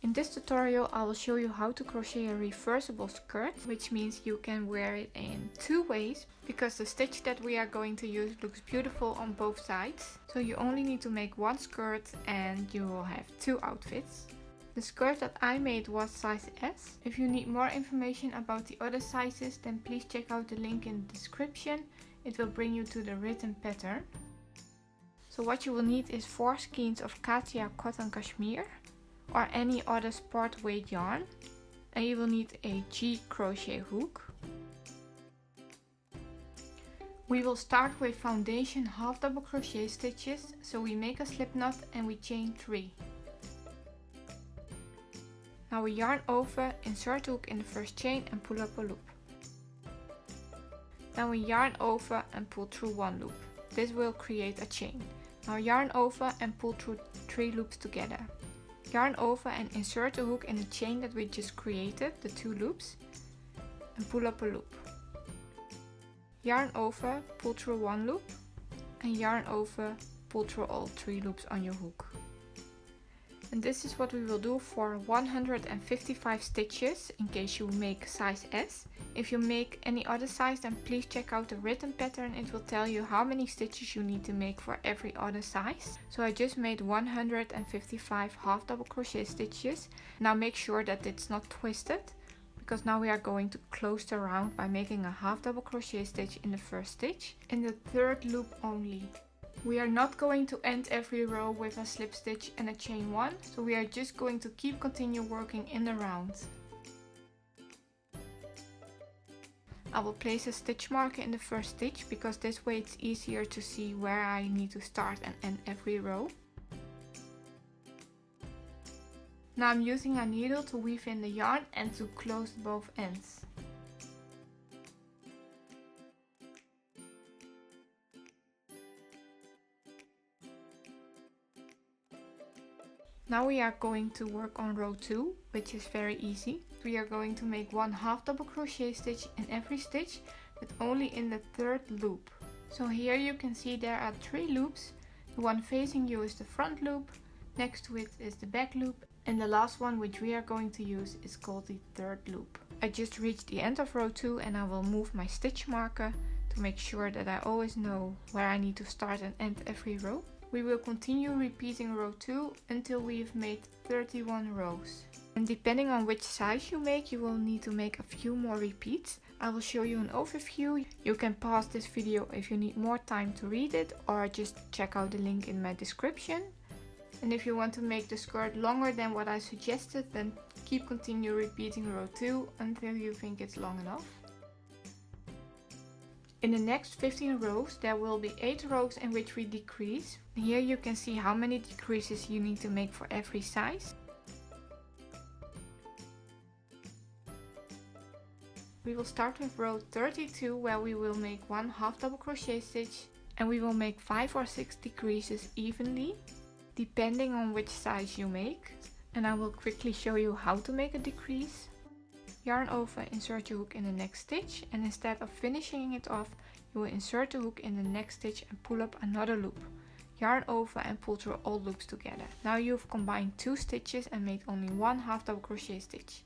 In this tutorial I will show you how to crochet a reversible skirt, which means you can wear it in two ways because the stitch that we are going to use looks beautiful on both sides. So you only need to make one skirt and you will have two outfits. The skirt that I made was size S. If you need more information about the other sizes, then please check out the link in the description. It will bring you to the written pattern. So what you will need is 4 skeins of Katia Cotton Cashmere or any other sport weight yarn, and you will need a G crochet hook. We will start with foundation half double crochet stitches, so we make a slip knot and we chain 3. Now we yarn over, insert hook in the first chain and pull up a loop. Then we yarn over and pull through one loop. This will create a chain. Now yarn over and pull through 3 loops together. Yarn over and insert the hook in the chain that we just created, the 2 loops, and pull up a loop. Yarn over, pull through 1 loop, and yarn over, pull through all 3 loops on your hook. And this is what we will do for 155 stitches in case you make size S. If you make any other size, then please check out the written pattern. It will tell you how many stitches you need to make for every other size. So I just made 155 half double crochet stitches. Now make sure that it's not twisted, because now we are going to close the round by making a half double crochet stitch in the first stitch in the 3rd loop only. We are not going to end every row with a slip stitch and a chain 1, so we are just going to continue working in the round. I will place a stitch marker in the first stitch because this way it's easier to see where I need to start and end every row. Now I'm using a needle to weave in the yarn and to close both ends. Now we are going to work on row 2, which is very easy. We are going to make 1 half double crochet stitch in every stitch, but only in the 3rd loop. So here you can see there are 3 loops. The one facing you is the front loop, next to it is the back loop, and the last one, which we are going to use, is called the 3rd loop. I just reached the end of row 2 and I will move my stitch marker to make sure that I always know where I need to start and end every row. We will continue repeating row 2 until we've made 31 rows. And depending on which size you make, you will need to make a few more repeats. I will show you an overview. You can pause this video if you need more time to read it, or just check out the link in my description. And if you want to make the skirt longer than what I suggested, then continue repeating row 2 until you think it's long enough. In the next 15 rows there will be 8 rows in which we decrease. Here you can see how many decreases you need to make for every size. We will start with row 32, where we will make 1 half double crochet stitch, and we will make 5 or 6 decreases evenly, depending on which size you make. And I will quickly show you how to make a decrease. Yarn over, insert your hook in the next stitch, and instead of finishing it off, you will insert the hook in the next stitch and pull up another loop. Yarn over and pull through all loops together. Now you've combined 2 stitches and made only 1 half double crochet stitch.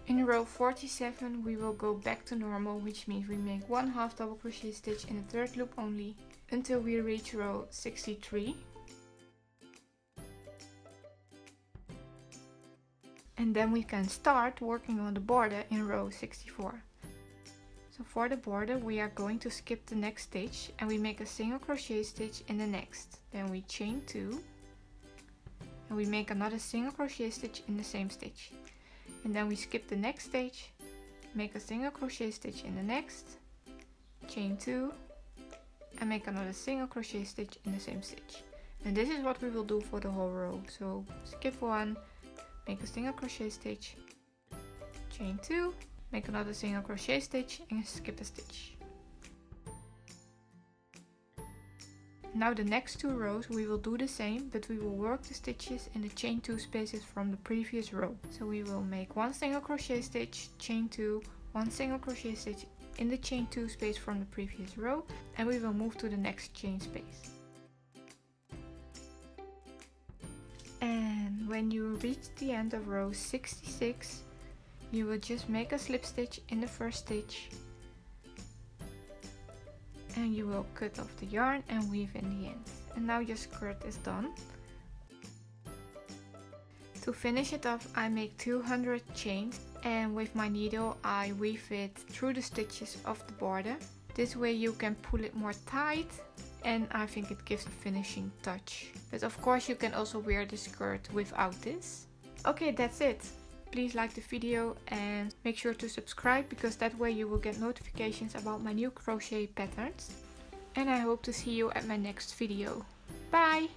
In row 47 we will go back to normal, which means we make 1 half double crochet stitch in the 3rd loop only until we reach row 63. And then we can start working on the border in row 64. So for the border we are going to skip the next stitch and we make a single crochet stitch in the next. Then we chain 2 and we make another single crochet stitch in the same stitch. And then we skip the next stitch, make a single crochet stitch in the next, chain 2 and make another single crochet stitch in the same stitch. And this is what we will do for the whole row. So skip 1, make a single crochet stitch, chain 2, make another single crochet stitch and skip a stitch. Now the next 2 rows we will do the same, but we will work the stitches in the chain 2 spaces from the previous row. So we will make 1 single crochet stitch, chain 2, 1 single crochet stitch in the chain 2 space from the previous row, and we will move to the next chain space. And And when you reach the end of row 66, you will just make a slip stitch in the first stitch. And you will cut off the yarn and weave in the ends. And now your skirt is done. To finish it off, I make 200 chains, and with my needle I weave it through the stitches of the border. This way you can pull it more tight, and I think it gives a finishing touch. But of course you can also wear the skirt without this. Okay, that's it. Please like the video and make sure to subscribe, because that way you will get notifications about my new crochet patterns. And I hope to see you at my next video. Bye!